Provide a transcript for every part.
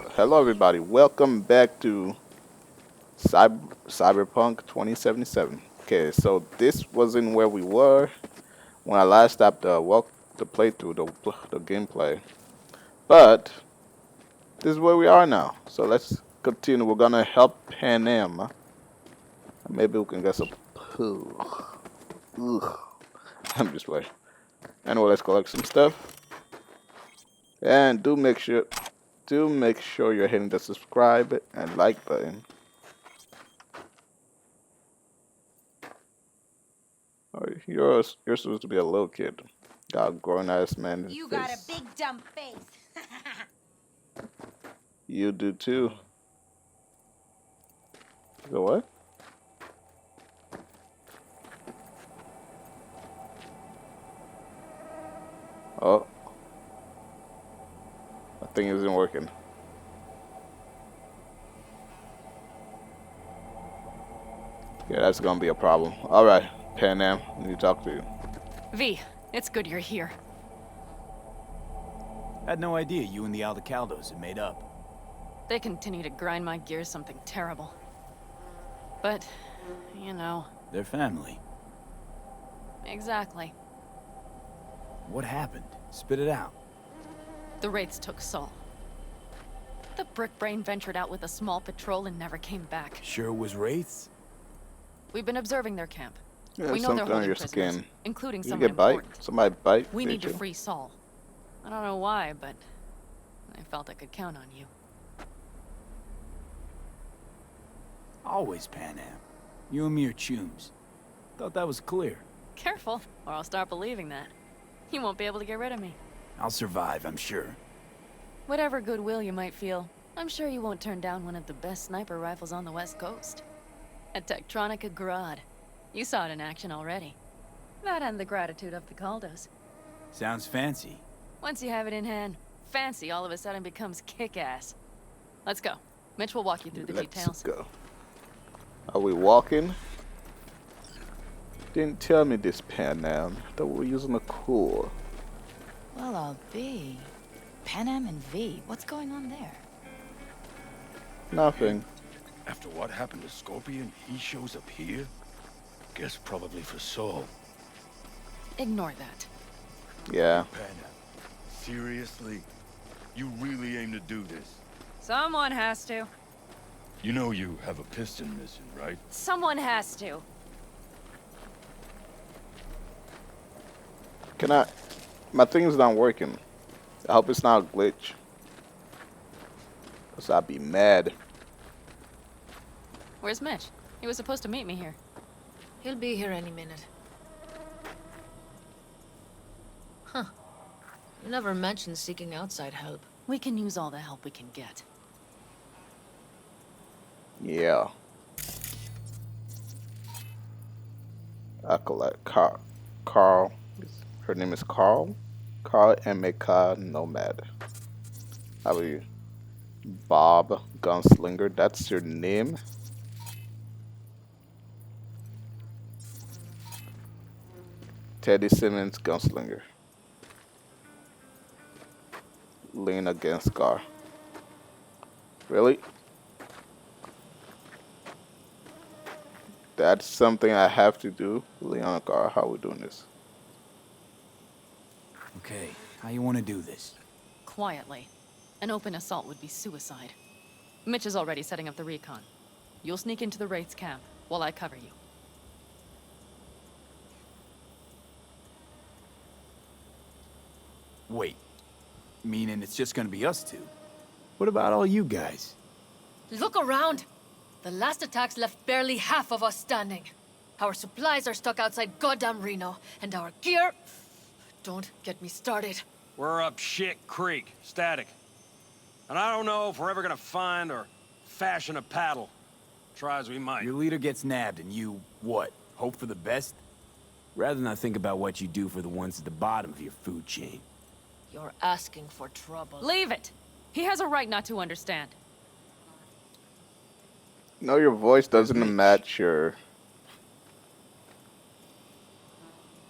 Hello, everybody. Welcome back to Cyberpunk 2077. Okay, so this wasn't where we were when I last stopped the playthrough, the gameplay. But this is where we are now. So let's continue. We're gonna help Panam. Maybe we can get some. Ugh. I'm just playing. Anyway, let's collect some stuff. And do make sure you're hitting the subscribe and like button. Oh, you're supposed to be a little kid. Got a grown ass man in You the got a face. big dumb face. You do too. The what? Oh, that thing isn't working. Yeah, that's gonna be a problem. All right, Panam, I need to talk to you. V, it's good you're here. Had no idea you and the Aldecaldos had made up. They continue to grind my gears something terrible. But, you know, They're family. exactly. What happened? Spit it out. The Wraiths took Saul. The Brick Brain ventured out with a small patrol and never came back. Sure it was Wraiths? We've been observing their camp. Yeah, We know they're something on holding your prisoners, skin. including You someone get bite? important. Somebody bite? We Did need to you? free Saul. I don't know why, but I felt I could count on you. Always Panam. You and me are chums. Thought that was clear. Careful, or I'll start believing that. You won't be able to get rid of me. I'll survive, I'm sure. Whatever goodwill you might feel, I'm sure you won't turn down one of the best sniper rifles on the West Coast. A Tektronica Grad. You saw it in action already. That and the gratitude of the Caldos. Sounds fancy. Once you have it in hand, fancy all of a sudden becomes kick-ass. Let's go. Mitch will walk you through the Let's details. go. Are we walking? Didn't tell me this, Panam. That we're using a core. Well, I'll be. Panam and V, what's going on there? Nothing. After what happened to Scorpion, he shows up here? Guess probably for Saul. Ignore that. Yeah. Panam, seriously? You really aim to do this? Someone has to. You know you have a piston mission, right? Someone has to. Can I? My thing's not working. I hope it's not a glitch. Cause I'd be mad. Where's Mitch? He was supposed to meet me here. He'll be here any minute. Huh. You never mentioned seeking outside help. We can use all the help we can get. Yeah. I collect Carl. Her name is Carl. Carl Emeka Nomad. How are you? Bob Gunslinger. That's your name? Teddy Simmons Gunslinger. Lean against Gar. Really? That's something I have to do. Leon Gar, how are we doing this? Okay, how you want to do this? Quietly. An open assault would be suicide. Mitch is already setting up the recon. You'll sneak into the Wraith's camp while I cover you. Wait. Meaning it's just gonna be us two? What about all you guys? Look around! The last attacks left barely half of us standing. Our supplies are stuck outside goddamn Reno, and our gear... Don't get me started. We're up shit creek, static. And I don't know if we're ever gonna find or fashion a paddle. Try as we might. Your leader gets nabbed and you, what, hope for the best? Rather not think about what you do for the ones at the bottom of your food chain. You're asking for trouble. Leave it! He has a right not to understand. No, your voice doesn't match your.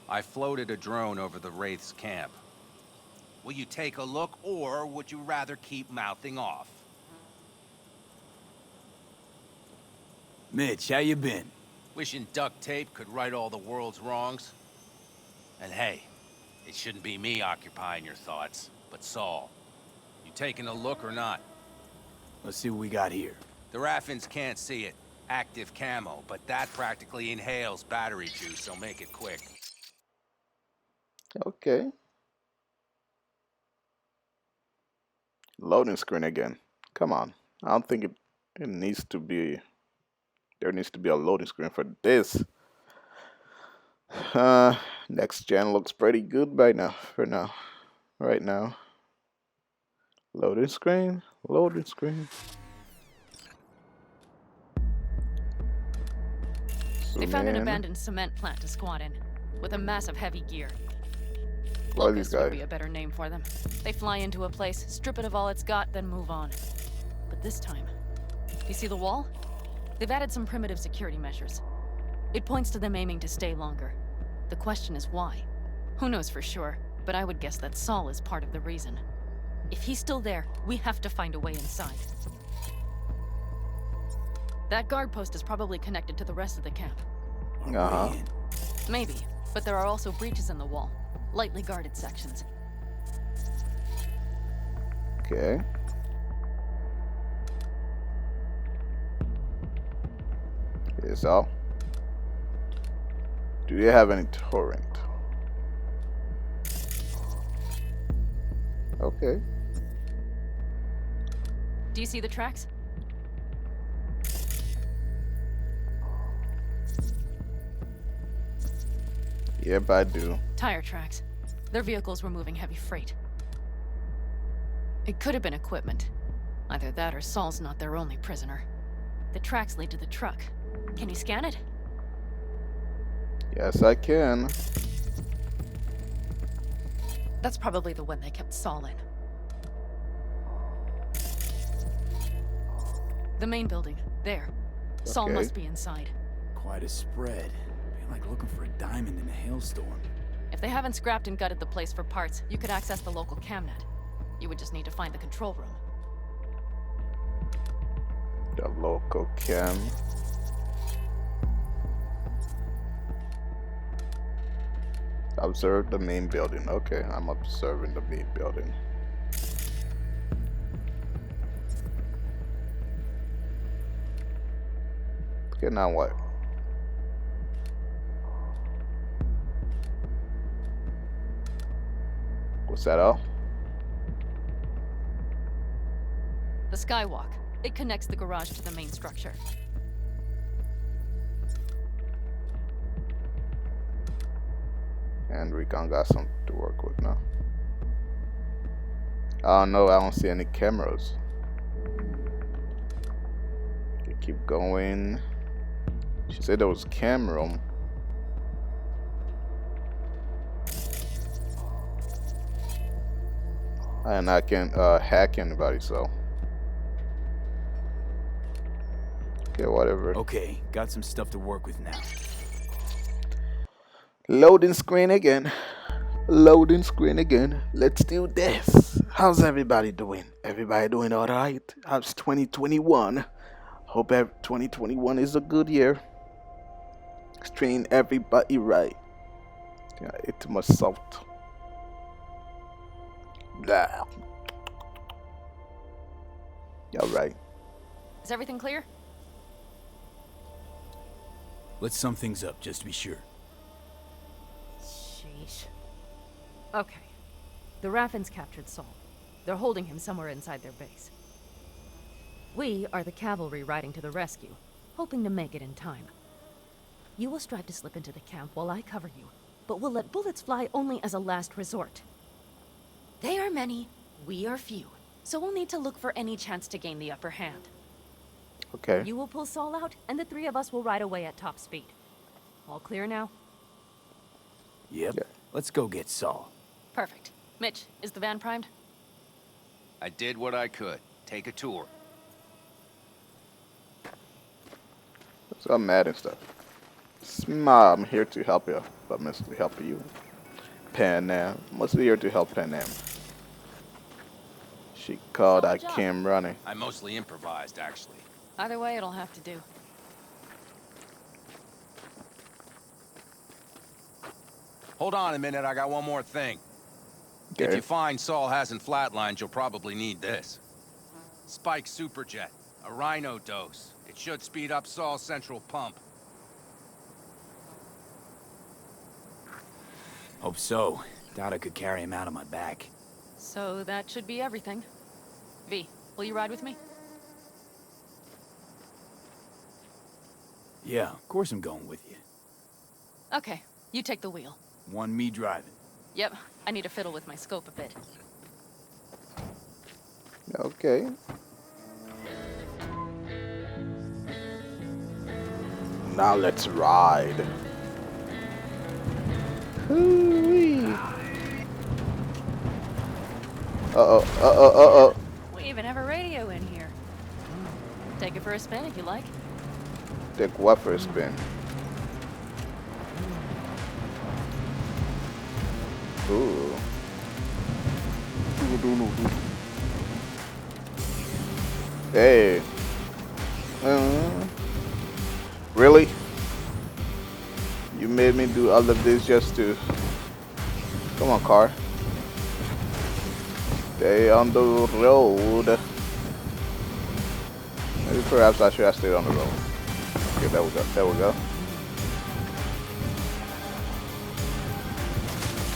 I floated a drone over the Wraith's camp. Will you take a look, or would you rather keep mouthing off? Mitch, how you been? Wishing duct tape could right all the world's wrongs. And hey, it shouldn't be me occupying your thoughts, but Saul. You taking a look or not? Let's see what we got here. The Raffins can't see it. Active camo, but that practically inhales battery juice, so make it quick. Okay. Loading screen again. Come on. I don't think it needs to be. There needs to be a loading screen for this. Next gen looks pretty good by now. For now, right now. Loading screen. Loading screen. They found an Man. abandoned cement plant to squat in, with a massive heavy gear. What are these Locusts would guys? be a better name for them. They fly into a place, strip it of all it's got, then move on. But this time, you see the wall? They've added some primitive security measures. It points to them aiming to stay longer. The question is why? Who knows for sure, but I would guess that Saul is part of the reason. If he's still there, we have to find a way inside. That guard post is probably connected to the rest of the camp. Uh-huh. Man. Maybe, but there are also breaches in the wall. Lightly guarded sections. Okay. Here's all. Do you have any torrent? Okay. Do you see the tracks? Yep, I do. Tire tracks. Their vehicles were moving heavy freight. It could have been equipment. Either that or Saul's not their only prisoner. The tracks lead to the truck. Can you scan it? Yes, I can. That's probably the one they kept Saul in. The main building. There. Saul Okay. must be inside. Quite a spread. Be like looking for a diamond in a hailstorm. If they haven't scrapped and gutted the place for parts, you could access the local camnet. You would just need to find the control room. The local cam. Observe the main building. Okay, I'm observing the main building. Okay, now what? What's that all? The skywalk. It connects the garage to the main structure. And Recon got something to work with now. Oh no, I don't see any cameras. Okay, keep going. She said there was a camera. And I can hack anybody, so. Okay, whatever. Okay, got some stuff to work with now. Loading screen again. Loading screen again. Let's do this. How's everybody doing? Everybody doing alright? How's 2021? Hope 2021 is a good year. Treating everybody right. Yeah, it's my salt. Blah. Y'all right. Is everything clear? Let's sum things up just to be sure. Sheesh. Okay. The Raffins captured Saul. They're holding him somewhere inside their base. We are the cavalry riding to the rescue, hoping to make it in time. You will strive to slip into the camp while I cover you, but we'll let bullets fly only as a last resort. They are many, we are few, so we'll need to look for any chance to gain the upper hand. Okay. You will pull Saul out, and the three of us will ride away at top speed. All clear now? Yep. Yeah. Let's go get Saul. Perfect. Mitch, is the van primed? I did what I could. Take a tour. So I'm mad and stuff. I'm here to help you, but mostly help you. Panam. Mostly here to help Panam. She called, I Solid job. came running. I mostly improvised, actually. Either way, it'll have to do. Hold on a minute, I got one more thing. If Okay. you find Saul hasn't flatlined, you'll probably need this. Spike Superjet, a Rhino dose. It should speed up Saul's central pump. Hope so. Doubt I could carry him out on my back. So that should be everything. V, will you ride with me? Yeah, of course I'm going with you. Okay, you take the wheel. One me driving. Yep, I need to fiddle with my scope a bit. Okay. Now let's ride. Hoo-wee. Uh-oh. We even have a radio in here. Take it for a spin if you like. Take what for a spin? Ooh. Hey. Really? You made me do all of this just to... Come on, car. Stay on the road. Maybe perhaps I should have stayed on the road. Okay, there we go. There we go.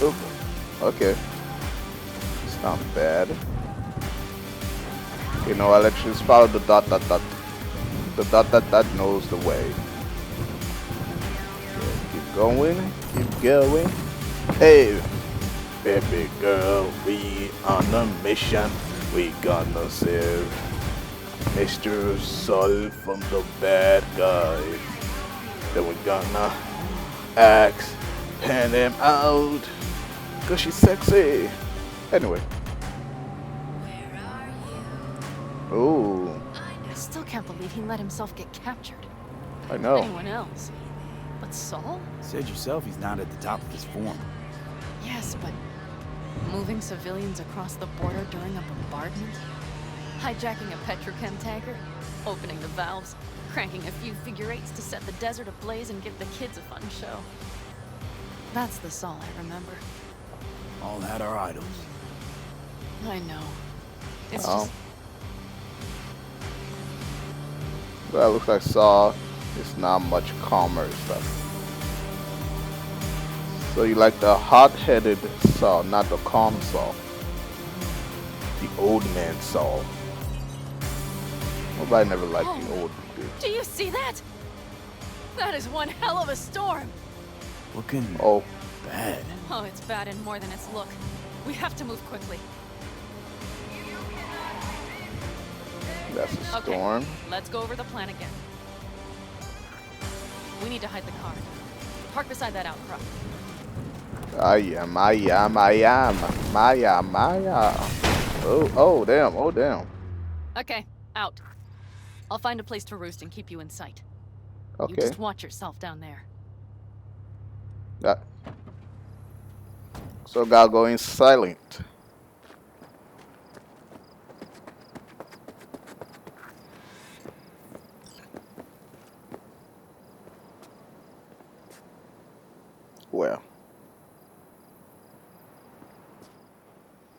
Oop. Okay. It's not bad. You know, I'll just follow the dot. The dot knows the way. Okay, keep going. Keep going. Hey, baby girl, we on a mission. We gonna save Mr. Saul from the bad guy. Then we're gonna axe Panam out. Cause she's sexy. Anyway. Ooh. I still can't believe he let himself get captured. I know. Anyone else? But Saul? Said yourself he's not at the top of his form. Yes, but moving civilians across the border during a bombardment? Hijacking a petrochem tanker? Opening the valves? Cranking a few figure eights to set the desert ablaze and give the kids a fun show? That's the Saul I remember. All had our idols. I know. It's Oh. just... Well, it looks like Saul is not much calmer stuff. So you like the hot-headed Saul, not the calm Saul. The old man Saul. Nobody never liked the old dude. Do you see that? That is one hell of a storm. Looking Oh, bad. Oh, it's bad in more than its look. We have to move quickly. that's a Okay, storm. let's go over the plan again. We need to hide the car. Park beside that outcrop. I am. Oh, damn. Oh, damn. Okay, out. I'll find a place to roost and keep you in sight. You Okay. just watch yourself down there. That. So, God going silent. Well.